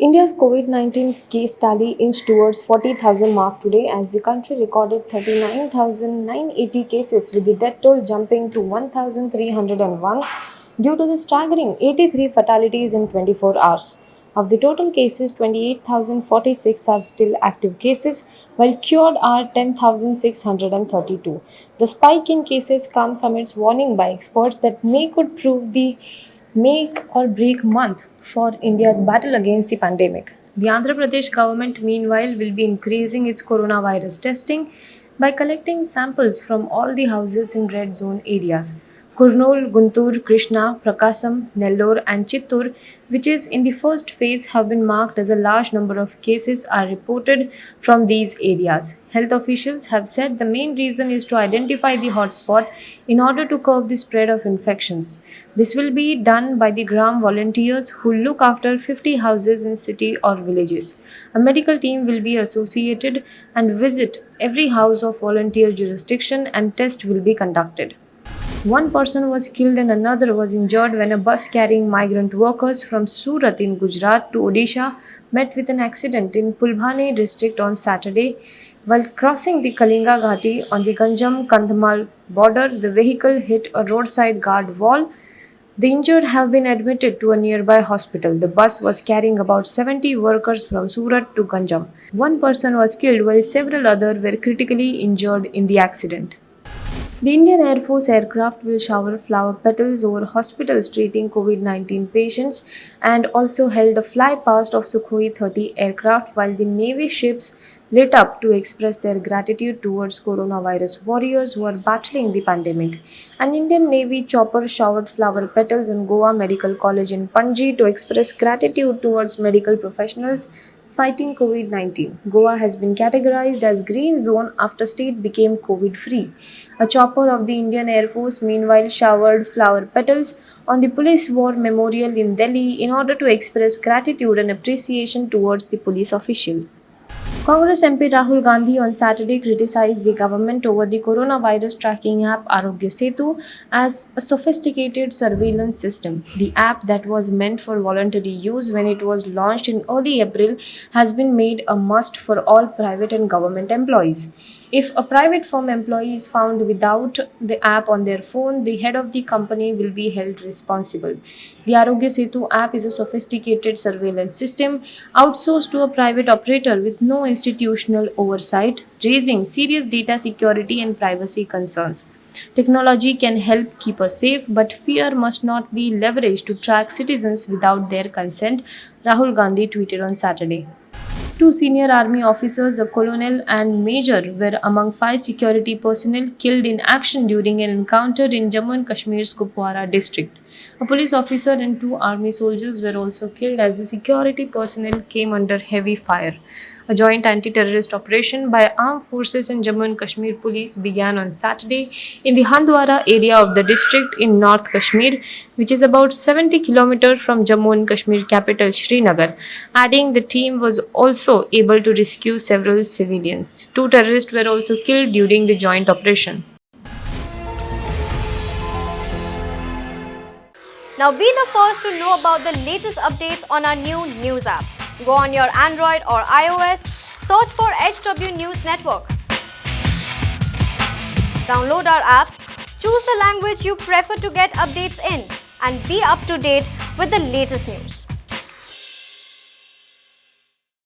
India's COVID-19 case tally inched towards 40,000 mark today as the country recorded 39,980 cases, with the death toll jumping to 1,301 due to the staggering 83 fatalities in 24 hours. Of the total cases, 28,046 are still active cases, while cured are 10,632. The spike in cases comes amidst warning by experts that May could prove the make or break month for India's battle against the pandemic. The Andhra Pradesh government, meanwhile, will be increasing its coronavirus testing by collecting samples from all the houses in red zone areas. Kurnool, Guntur, Krishna, Prakasam, Nellore, and Chittur, which is in the first phase, have been marked as a large number of cases are reported from these areas. Health officials have said the main reason is to identify the hotspot in order to curb the spread of infections. This will be done by the Gram volunteers who look after 50 houses in city or villages. A medical team will be associated and visit every house of volunteer jurisdiction, and test will be conducted. One person was killed and another was injured when a bus carrying migrant workers from Surat in Gujarat to Odisha met with an accident in Pulbhani district on Saturday. While crossing the Kalinga Ghati on the Ganjam-Kandhamal border, the vehicle hit a roadside guard wall. The injured have been admitted to a nearby hospital. The bus was carrying about 70 workers from Surat to Ganjam. One person was killed while several others were critically injured in the accident. The Indian Air Force aircraft will shower flower petals over hospitals treating COVID-19 patients and also held a fly past of Sukhoi 30 aircraft, while the Navy ships lit up to express their gratitude towards coronavirus warriors who are battling the pandemic. An Indian Navy chopper showered flower petals in Goa Medical College in Panji to express gratitude towards medical professionals fighting COVID-19. Goa has been categorized as green zone after state became COVID-free. A chopper of the Indian Air Force meanwhile showered flower petals on the Police War Memorial in Delhi in order to express gratitude and appreciation towards the police officials. Congress MP Rahul Gandhi on Saturday criticized the government over the coronavirus tracking app Arogya Setu as a sophisticated surveillance system. The app, that was meant for voluntary use when it was launched in early April, has been made a must for all private and government employees. If a private firm employee is found without the app on their phone, the head of the company will be held responsible. The Arogya Setu app is a sophisticated surveillance system outsourced to a private operator with no institutional oversight, raising serious data security and privacy concerns. Technology can help keep us safe, but fear must not be leveraged to track citizens without their consent, Rahul Gandhi tweeted on Saturday. Two senior army officers, a colonel and major, were among 5 security personnel killed in action during an encounter in Jammu and Kashmir's Kupwara district. A police officer and 2 army soldiers were also killed as the security personnel came under heavy fire. A joint anti-terrorist operation by armed forces and Jammu and Kashmir police began on Saturday in the Handwara area of the district in North Kashmir, which is about 70 kilometers from Jammu and Kashmir capital Srinagar. Adding, the team was also able to rescue several civilians. 2 terrorists were also killed during the joint operation. Now be the first to know about the latest updates on our new news app. Go on your Android or iOS, search for HW News Network. Download our app, choose the language you prefer to get updates in, and be up to date with the latest news.